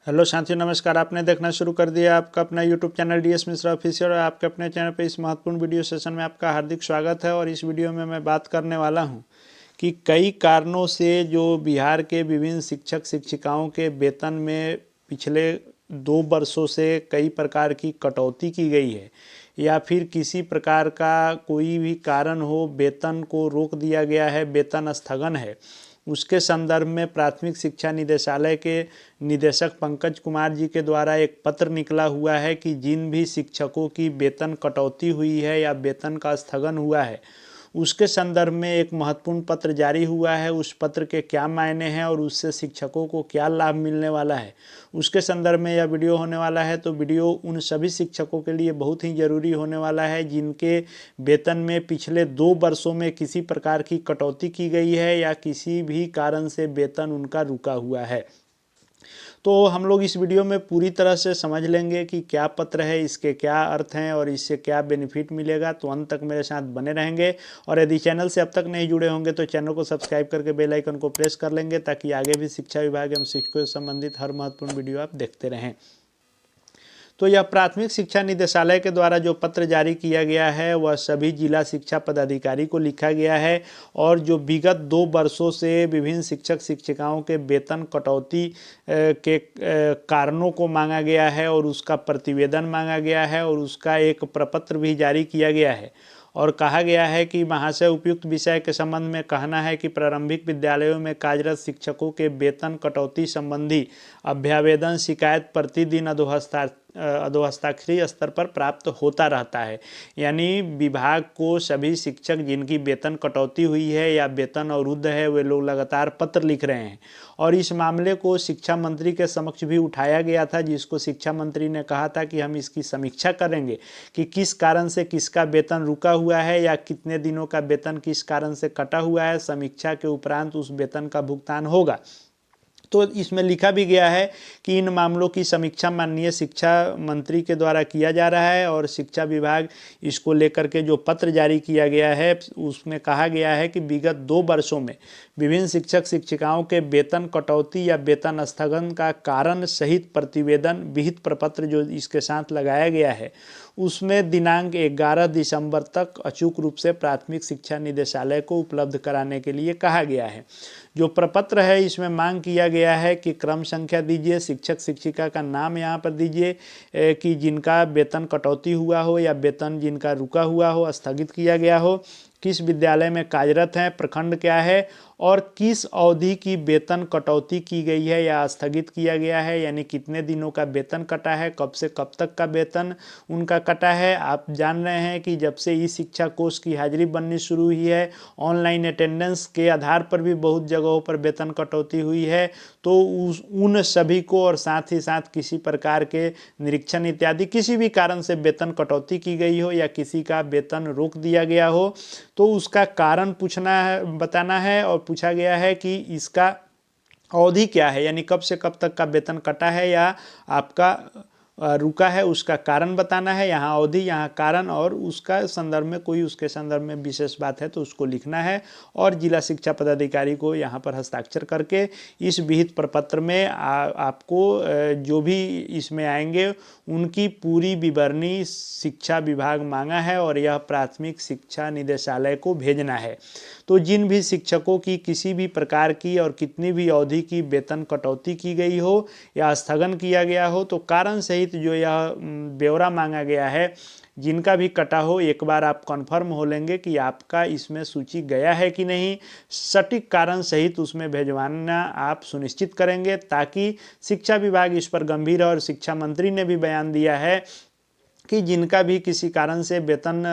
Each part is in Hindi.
हेलो साथियों, नमस्कार। आपने देखना शुरू कर दिया आपका अपना YouTube channel DS Mishra official और आपके अपने चैनल पे इस महत्वपूर्ण वीडियो सेशन में आपका हार्दिक स्वागत है। और इस वीडियो में मैं बात करने वाला हूं कि कई कारणों से जो बिहार के विभिन्न शिक्षक शिक्षिकाओं के वेतन में पिछले 2 वर्षों से कई प्रकार की कटौती की गई है या फिर किसी प्रकार का कोई भी कारण हो, वेतन को रोक दिया गया है, वेतन स्थगन है, उसके संदर्भ में प्राथमिक शिक्षा निदेशालय के निदेशक पंकज कुमार जी के द्वारा एक पत्र निकला हुआ है कि जिन भी शिक्षकों की वेतन कटौती हुई है या वेतन का स्थगन हुआ है, उसके संदर्भ में एक महत्वपूर्ण पत्र जारी हुआ है। उस पत्र के क्या मायने हैं और उससे शिक्षकों को क्या लाभ मिलने वाला है, उसके संदर्भ में यह वीडियो होने वाला है। तो वीडियो उन सभी शिक्षकों के लिए बहुत ही ज़रूरी होने वाला है जिनके वेतन में पिछले 2 वर्षों में किसी प्रकार की कटौती की गई है या किसी भी कारण से वेतन उनका रुका हुआ है। तो हम लोग इस वीडियो में पूरी तरह से समझ लेंगे कि क्या पत्र है, इसके क्या अर्थ हैं और इससे क्या बेनिफिट मिलेगा। तो अंत तक मेरे साथ बने रहेंगे। और यदि चैनल से अब तक नहीं जुड़े होंगे तो चैनल को सब्सक्राइब करके बेल आइकन को प्रेस कर लेंगे ताकि आगे भी शिक्षा विभाग एवं शिक्षकों से संबंधित हर महत्वपूर्ण वीडियो आप देखते रहें। तो यह प्राथमिक शिक्षा निदेशालय के द्वारा जो पत्र जारी किया गया है वह सभी जिला शिक्षा पदाधिकारी को लिखा गया है और जो विगत 2 वर्षों से विभिन्न शिक्षक शिक्षिकाओं के वेतन कटौती के कारणों को मांगा गया है और उसका प्रतिवेदन मांगा गया है और उसका एक प्रपत्र भी जारी किया गया है। और कहा गया है कि महाशय, उपयुक्त विषय के संबंध में कहना है कि प्रारंभिक विद्यालयों में कार्यरत शिक्षकों के वेतन कटौती संबंधी अभ्यावेदन शिकायत प्रतिदिन अधोहस्ताक्षरीय स्तर पर प्राप्त होता रहता है। यानी विभाग को सभी शिक्षक जिनकी वेतन कटौती हुई है या वेतन अवरुद्ध है, वे लोग लगातार पत्र लिख रहे हैं। और इस मामले को शिक्षा मंत्री के समक्ष भी उठाया गया था, जिसको शिक्षा मंत्री ने कहा था कि हम इसकी समीक्षा करेंगे कि किस कारण से किसका वेतन रुका हुआ है या कितने दिनों का वेतन किस कारण से कटा हुआ है। समीक्षा के उपरांत उस वेतन का भुगतान होगा। तो इसमें लिखा भी गया है कि इन मामलों की समीक्षा माननीय शिक्षा मंत्री के द्वारा किया जा रहा है और शिक्षा विभाग इसको लेकर के जो पत्र जारी किया गया है उसमें कहा गया है कि विगत 2 वर्षों में विभिन्न शिक्षक शिक्षिकाओं के वेतन कटौती या वेतन स्थगन का कारण सहित प्रतिवेदन विहित प्रपत्र जो इसके साथ लगाया गया है उसमें दिनांक 11 दिसंबर तक अचूक रूप से प्राथमिक शिक्षा निदेशालय को उपलब्ध कराने के लिए कहा गया है। जो प्रपत्र है इसमें मांग किया गया है कि क्रम संख्या दीजिए, शिक्षक शिक्षिका का नाम यहाँ पर दीजिए कि जिनका वेतन कटौती हुआ हो या वेतन जिनका रुका हुआ हो, स्थगित किया गया हो, किस विद्यालय में कार्यरत हैं, प्रखंड क्या है और किस अवधि की वेतन कटौती की गई है या स्थगित किया गया है। यानी कितने दिनों का वेतन कटा है, कब से कब तक का वेतन उनका कटा है। आप जान रहे हैं कि जब से ई शिक्षा कोर्स की हाजिरी बननी शुरू हुई है, ऑनलाइन अटेंडेंस के आधार पर भी बहुत जगहों पर वेतन कटौती हुई है। तो उन सभी को और साथ ही साथ किसी प्रकार के निरीक्षण इत्यादि किसी भी कारण से वेतन कटौती की गई हो या किसी का वेतन रोक दिया गया हो तो उसका कारण पूछना है, बताना है। और पूछा गया है कि इसका अवधि क्या है, यानी कब से कब तक का वेतन कटा है या आपका रुका है, उसका कारण बताना है। यहाँ अवधि, यहाँ कारण और उसका संदर्भ में कोई उसके संदर्भ में विशेष बात है तो उसको लिखना है और जिला शिक्षा पदाधिकारी को यहाँ पर हस्ताक्षर करके इस विहित प्रपत्र में आपको जो भी इसमें आएंगे उनकी पूरी विवरणी शिक्षा विभाग मांगा है और यह प्राथमिक शिक्षा निदेशालय को भेजना है। तो जिन भी शिक्षकों की किसी भी प्रकार की और कितनी भी अवधि की वेतन कटौती की गई हो या स्थगन किया गया हो तो कारण सहित जो यह ब्यौरा मांगा गया है जिनका भी कटा हो, एक बार आप कन्फर्म हो लेंगे कि आपका इसमें सूची गया है कि नहीं, सटीक कारण सहित उसमें भेजवाना आप सुनिश्चित करेंगे ताकि शिक्षा विभाग इस पर गंभीर है। और शिक्षा मंत्री ने भी बयान दिया है कि जिनका भी किसी कारण से वेतन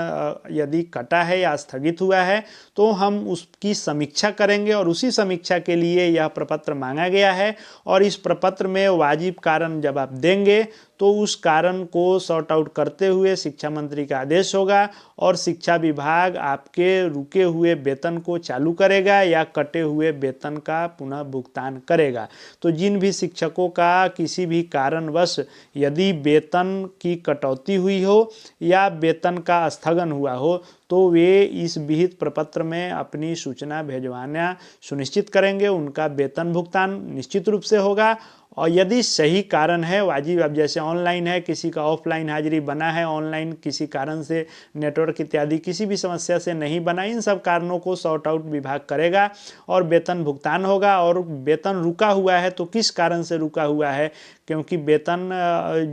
यदि कटा है या स्थगित हुआ है तो हम उसकी समीक्षा करेंगे और उसी समीक्षा के लिए यह प्रपत्र मांगा गया है। और इस प्रपत्र में वाजिब कारण जब आप देंगे तो उस कारण को सॉर्ट आउट करते हुए शिक्षा मंत्री का आदेश होगा और शिक्षा विभाग आपके रुके हुए वेतन को चालू करेगा या कटे हुए वेतन का पुनः भुगतान करेगा। तो जिन भी शिक्षकों का किसी भी कारणवश यदि वेतन की कटौती हुई हो या वेतन का स्थगन हुआ हो तो वे इस विहित प्रपत्र में अपनी सूचना भेजवाना सुनिश्चित करेंगे। उनका वेतन भुगतान निश्चित रूप से होगा और यदि सही कारण है वाजिब, अब जैसे ऑनलाइन है, किसी का ऑफलाइन हाजिरी बना है, ऑनलाइन किसी कारण से नेटवर्क इत्यादि किसी भी समस्या से नहीं बना, इन सब कारणों को सॉर्ट आउट विभाग करेगा और वेतन भुगतान होगा। और वेतन रुका हुआ है तो किस कारण से रुका हुआ है, क्योंकि वेतन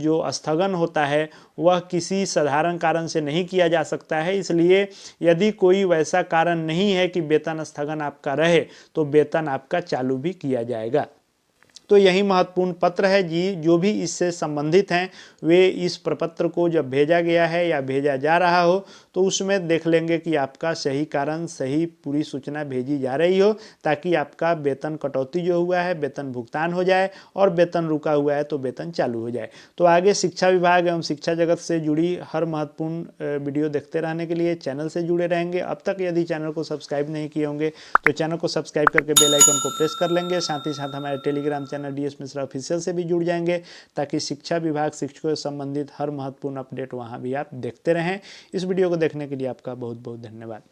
जो स्थगन होता है वह किसी साधारण कारण से नहीं किया जा सकता है, इसलिए यदि कोई वैसा कारण नहीं है कि वेतन स्थगन आपका रहे तो वेतन आपका चालू भी किया जाएगा। तो यही महत्वपूर्ण पत्र है जी। जो भी इससे संबंधित हैं वे इस प्रपत्र को जब भेजा गया है या भेजा जा रहा हो तो उसमें देख लेंगे कि आपका सही कारण, सही पूरी सूचना भेजी जा रही हो, ताकि आपका वेतन कटौती जो हुआ है वेतन भुगतान हो जाए और वेतन रुका हुआ है तो वेतन चालू हो जाए। तो आगे शिक्षा विभाग एवं शिक्षा जगत से जुड़ी हर महत्वपूर्ण वीडियो देखते रहने के लिए चैनल से जुड़े रहेंगे। अब तक यदि चैनल को सब्सक्राइब नहीं किए होंगे तो चैनल को सब्सक्राइब करके बेल आइकन को प्रेस कर लेंगे। साथ ही साथ हमारे Telegram channel DS Mishra official से भी जुड़ जाएंगे, ताकि शिक्षा विभाग, शिक्षकों से संबंधित हर महत्वपूर्ण अपडेट वहां भी आप देखते रहें। इस वीडियो को देखने के लिए आपका बहुत बहुत धन्यवाद।